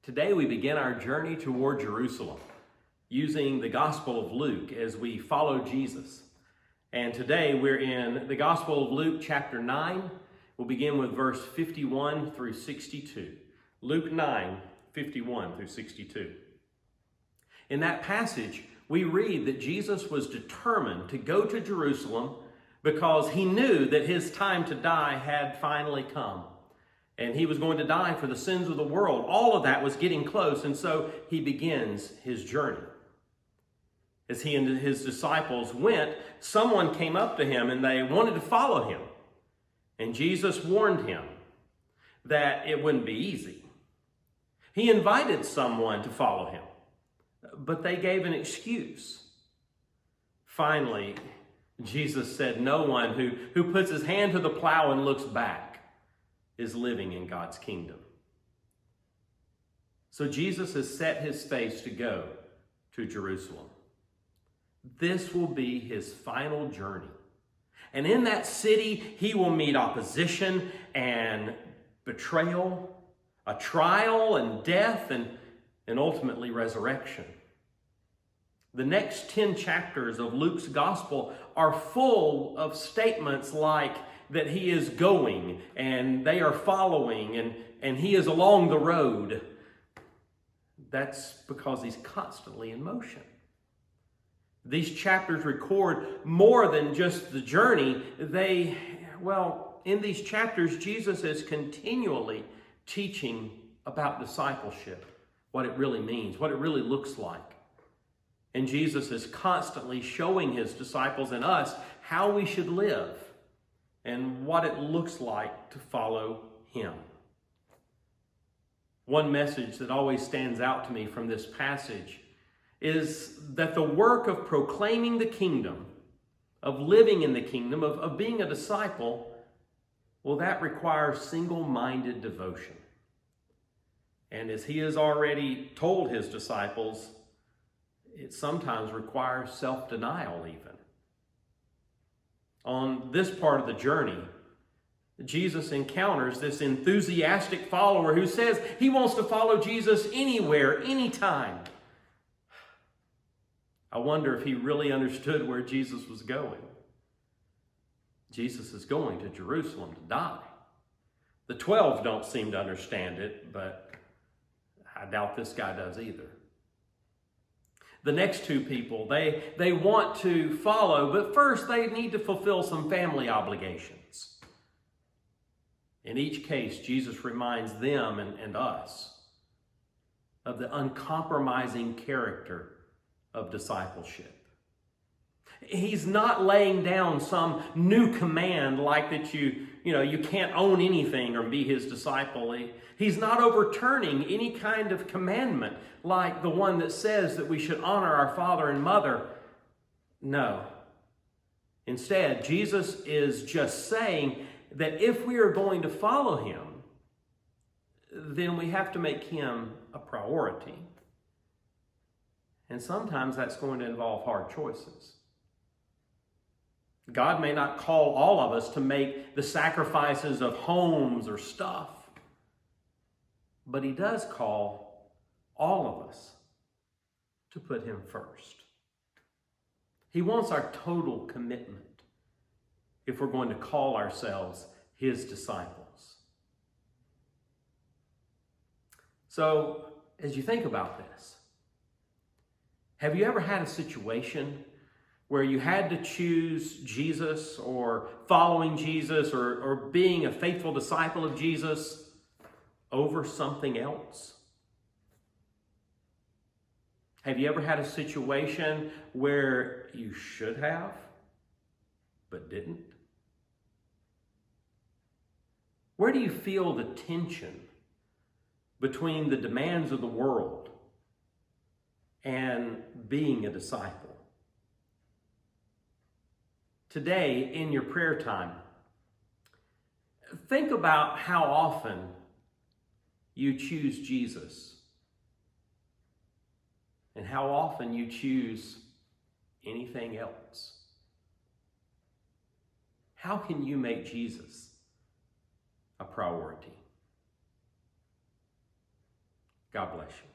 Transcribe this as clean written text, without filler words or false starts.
Today we begin our journey toward Jerusalem using the Gospel of Luke as we follow Jesus. And today we're in the Gospel of Luke chapter 9. We'll begin with verse 51 through 62. Luke 9, 51 through 62. In that passage, we read that Jesus was determined to go to Jerusalem because he knew that his time to die had finally come. And he was going to die for the sins of the world. All of that was getting close, and so he begins his journey. As he and his disciples went, someone came up to him and they wanted to follow him. And Jesus warned him that it wouldn't be easy. He invited someone to follow him, but they gave an excuse. Finally, Jesus said, "No one who puts his hand to the plow and looks back is living in God's kingdom." So Jesus has set his face to go to Jerusalem. This will be his final journey. And in that city, he will meet opposition and betrayal, a trial and death, and ultimately resurrection. The next 10 chapters of Luke's gospel are full of statements like that he is going and they are following and he is along the road. That's because he's constantly in motion. These chapters record more than just the journey. In these chapters, Jesus is continually teaching about discipleship, what it really means, what it really looks like. And Jesus is constantly showing his disciples and us how we should live and what it looks like to follow him. One message that always stands out to me from this passage is that the work of proclaiming the kingdom, of living in the kingdom, of being a disciple, that requires single-minded devotion. And as he has already told his disciples, it sometimes requires self-denial even. On this part of the journey, Jesus encounters this enthusiastic follower who says he wants to follow Jesus anywhere, anytime. I wonder if he really understood where Jesus was going. Jesus is going to Jerusalem to die. The 12 don't seem to understand it, but I doubt this guy does either. The next two people, they want to follow, but first they need to fulfill some family obligations. In each case, Jesus reminds them and us of the uncompromising character of discipleship. He's not laying down some new command like that you can't own anything or be his disciple. He's not overturning any kind of commandment like the one that says that we should honor our father and mother. No. Instead, Jesus is just saying that if we are going to follow him, then we have to make him a priority. And sometimes that's going to involve hard choices. God may not call all of us to make the sacrifices of homes or stuff, but he does call all of us to put him first. He wants our total commitment if we're going to call ourselves his disciples. So, as you think about this, have you ever had a situation where you had to choose Jesus or following Jesus or being a faithful disciple of Jesus over something else? Have you ever had a situation where you should have, but didn't? Where do you feel the tension between the demands of the world and being a disciple? Today, in your prayer time, think about how often you choose Jesus and how often you choose anything else. How can you make Jesus a priority? God bless you.